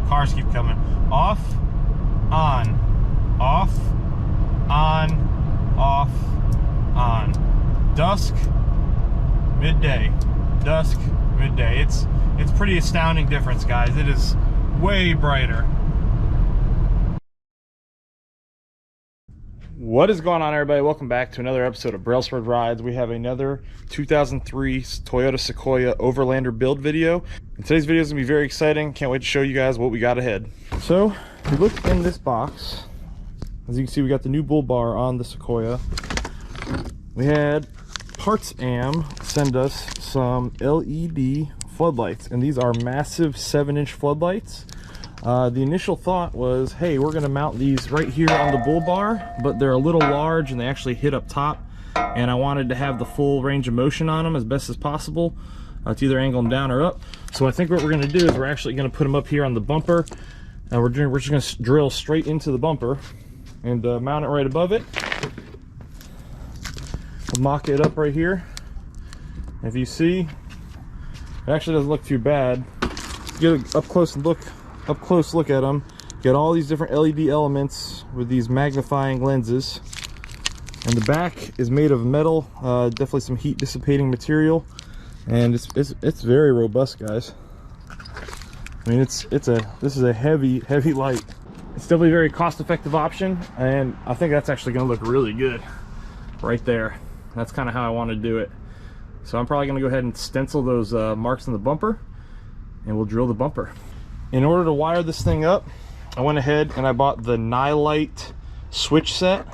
Cars keep coming. Off, on, off, on, off, on. Dusk, midday. Dusk, midday. It's pretty astounding difference, guys. It is way brighter. What is going on, everybody? Welcome back to another episode of Brailsford Rides. We have another 2003 Toyota Sequoia Overlander build video. And today's video is going to be very exciting. Can't wait to show you guys what we got ahead. So, if you look in this box, as you can see, we got the new bull bar on the Sequoia. We had Parts Am send us some LED floodlights, and these are massive 7-inch floodlights. The initial thought was, hey, we're going to mount these right here on the bull bar, but they're a little large and they actually hit up top, and I wanted to have the full range of motion on them as best as possible to either angle them down or up. So I think what we're going to do is we're actually going to put them up here on the bumper, and we're just going to drill straight into the bumper and mount it right above it. We'll mock it up right here. If you see, it actually doesn't look too bad. Get an up close look at them. Get all these different LED elements with these magnifying lenses, and the back is made of metal, definitely some heat dissipating material, and it's very robust, guys. I mean, this is a heavy light. It's definitely a very cost-effective option, and I think that's actually going to look really good right there. That's kind of how I want to do it. So I'm probably going to go ahead and stencil those marks on the bumper, and we'll drill the bumper. In order to wire this thing up, I went ahead and I bought the Nylite switch set.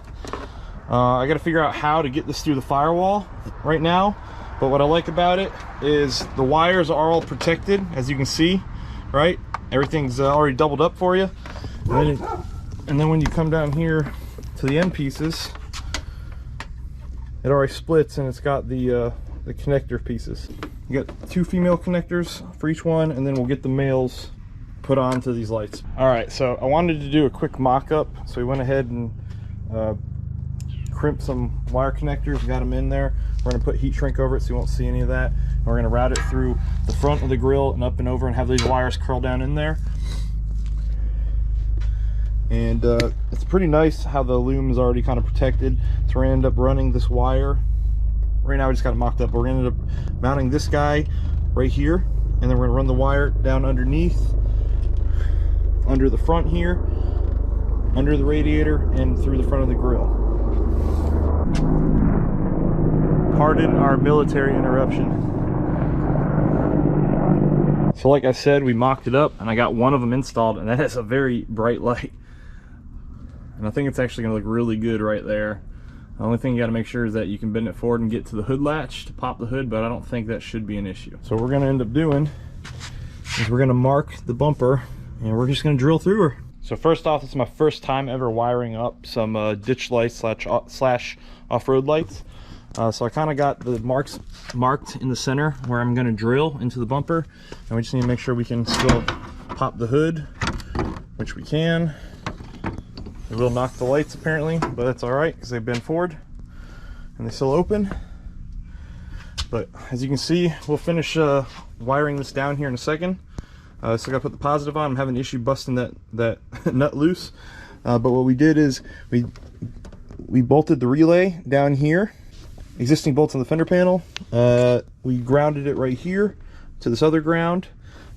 I got to figure out how to get this through the firewall right now, but what I like about it is the wires are all protected, as you can see, right? Everything's already doubled up for you. And then when you come down here to the end pieces, it already splits, and it's got the connector pieces. You got 2 female connectors for each one, and then we'll get the males put onto these lights. All right, so I wanted to do a quick mock-up, so we went ahead and crimped some wire connectors, got them in there. We're going to put heat shrink over it so you won't see any of that. And we're going to route it through the front of the grill and up and over, and have these wires curl down in there. And it's pretty nice how the loom is already kind of protected. So we're going to end up running this wire. Right now we just got it mocked up. We're going to end up mounting this guy right here, and then we're going to run the wire down underneath, under the front here, under the radiator, and through the front of the grill. Pardon our military interruption. So like I said, we mocked it up, and I got one of them installed, and that has a very bright light. And I think it's actually going to look really good right there. The only thing you got to make sure is that you can bend it forward and get to the hood latch to pop the hood, but I don't think that should be an issue. So what we're going to end up doing is we're going to mark the bumper, and we're just going to drill through her. So first off, this is my first time ever wiring up some ditch lights slash off-road lights. So I kind of got the marks marked in the center where I'm going to drill into the bumper, and we just need to make sure we can still pop the hood, which we can. It will knock the lights apparently, but that's all right because they've been forward and they still open. But as you can see, we'll finish wiring this down here in a second. So I gotta put the positive on. I'm having an issue busting that nut loose. But what we did is we bolted the relay down here, existing bolts on the fender panel. We grounded it right here to this other ground,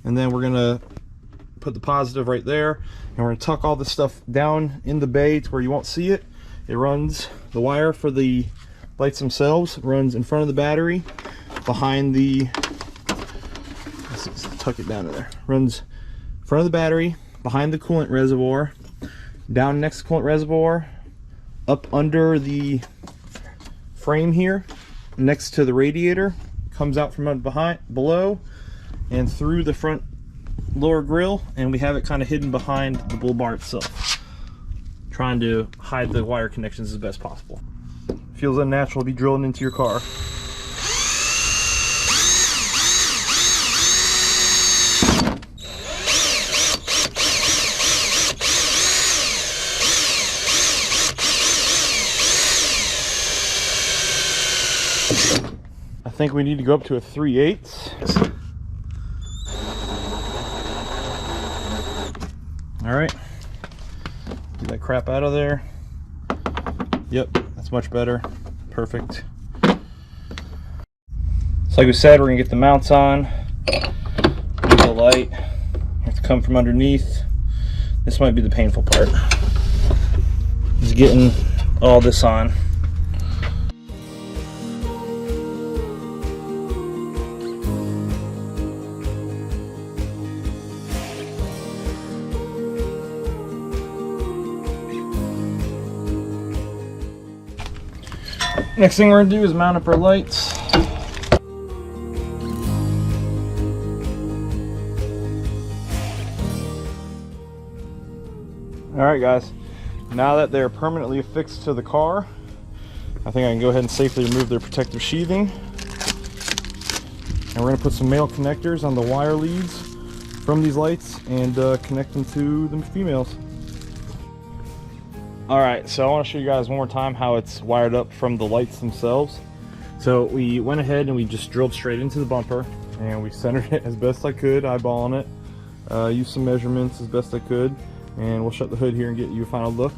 and then we're gonna put the positive right there, and we're gonna tuck all this stuff down in the bay to where you won't see it. It runs, the wire for the lights themselves runs in front of the battery, behind the, let's tuck it down in there, runs in front of the battery, behind the coolant reservoir, down next to the coolant reservoir, up under the frame here, next to the radiator, comes out from below, and through the front lower grill, and we have it kind of hidden behind the bull bar itself, trying to hide the wire connections as best possible. Feels unnatural to be drilling into your car. I think we need to go up to a 3/8. All right, get that crap out of there. Yep, that's much better. Perfect. So like we said, we're gonna get the mounts on. The light has to come from underneath. This might be the painful part, is getting all this on. Next thing we're gonna do is mount up our lights. All right, guys, now that they're permanently affixed to the car, I think I can go ahead and safely remove their protective sheathing. And we're gonna put some male connectors on the wire leads from these lights and connect them to the females. All right, so I want to show you guys one more time how it's wired up from the lights themselves. So we went ahead and we just drilled straight into the bumper, and we centered it as best I could, eyeballing it. Used some measurements as best I could, and we'll shut the hood here and get you a final look.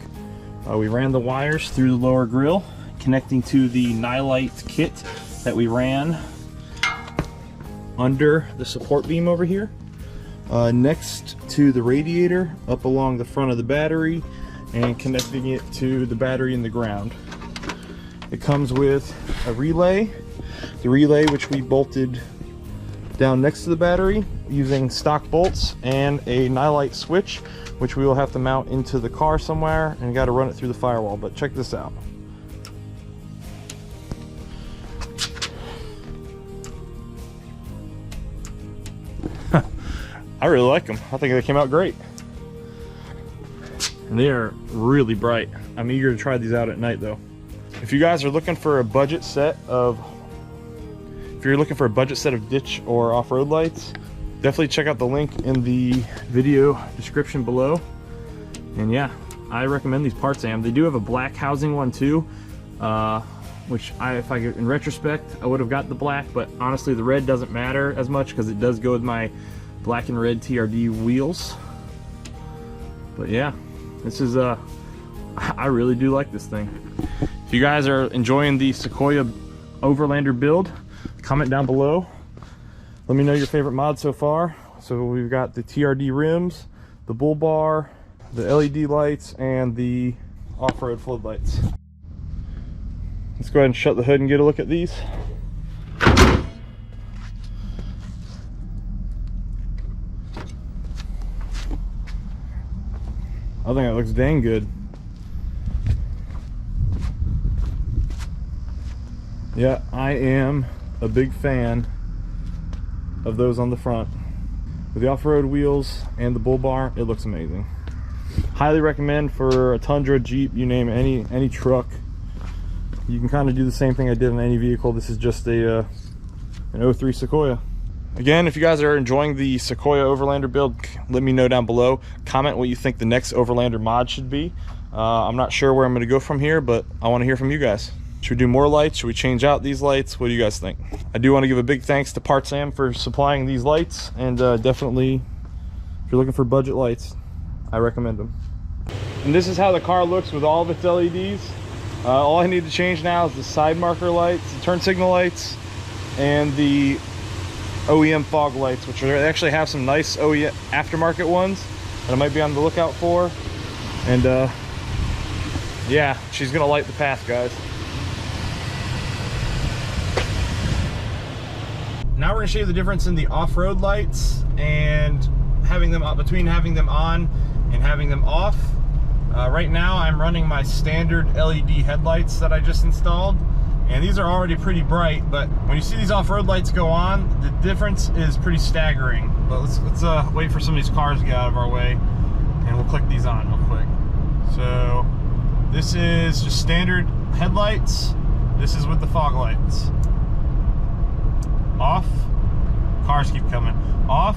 We ran the wires through the lower grille, connecting to the nylite kit that we ran under the support beam over here. Next to the radiator, up along the front of the battery, and connecting it to the battery in the ground. It comes with a relay, the relay which we bolted down next to the battery using stock bolts, and a nylite switch which we will have to mount into the car somewhere, and got to run it through the firewall. But check this out. I really like them. I think they came out great. And they are really bright. I'm eager to try these out at night though. If you guys are looking for a budget set of ditch or off-road lights, definitely check out the link in the video description below. And yeah, I recommend these Parts Am. They do have a black housing one too, which in retrospect, I would have got the black, but honestly the red doesn't matter as much because it does go with my black and red TRD wheels. But yeah, this is I really do like this thing. If you guys are enjoying the Sequoia Overlander build, comment down below. Let me know your favorite mod so far. So we've got the TRD rims, the bull bar, the LED lights, and the off-road floodlights. Let's go ahead and shut the hood and get a look at these. I think it looks dang good. Yeah, I am a big fan of those on the front. With the off-road wheels and the bull bar, it looks amazing. Highly recommend for a Tundra, Jeep, you name it, any truck. You can kind of do the same thing I did on any vehicle. This is just an 03 Sequoia. Again, if you guys are enjoying the Sequoia Overlander build, let me know down below. Comment what you think the next Overlander mod should be. I'm not sure where I'm going to go from here, but I want to hear from you guys. Should we do more lights? Should we change out these lights? What do you guys think? I do want to give a big thanks to Parts Am for supplying these lights, and definitely, if you're looking for budget lights, I recommend them. And this is how the car looks with all of its LEDs. All I need to change now is the side marker lights, the turn signal lights, and the OEM fog lights, which they actually have some nice OEM aftermarket ones that I might be on the lookout for. And yeah, she's gonna light the path, guys. Now we're gonna show you the difference in the off-road lights and having them between having them on and having them off. Right now I'm running my standard LED headlights that I just installed, and these are already pretty bright, but when you see these off-road lights go on, the difference is pretty staggering. But let's wait for some of these cars to get out of our way, and we'll click these on real quick. So this is just standard headlights. This is with the fog lights. Off, cars keep coming. Off,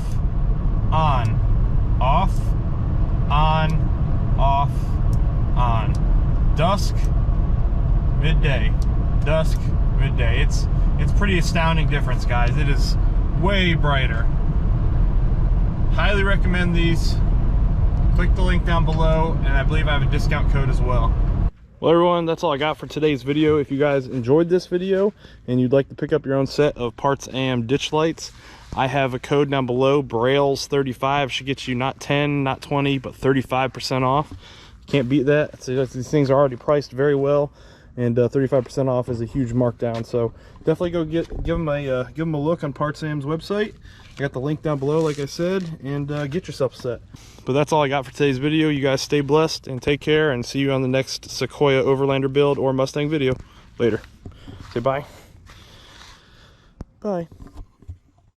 on, off, on, off, on. Dusk, midday. Dusk, midday. It's pretty astounding difference, guys. It is way brighter. Highly recommend these. click the link down below, and I believe I have a discount code as well. Well everyone, that's all I got for today's video. If you guys enjoyed this video and you'd like to pick up your own set of Parts AM ditch lights, I have a code down below, Brails35, should get you not 10, not 20, but 35% off. Can't beat that. So these things are already priced very well, and 35% off is a huge markdown. So definitely go give them a look on Parts AM's website. I got the link down below, like I said, and get yourself set. But that's all I got for today's video. You guys stay blessed and take care, and see you on the next Sequoia Overlander build or Mustang video. Later. Say bye. Bye.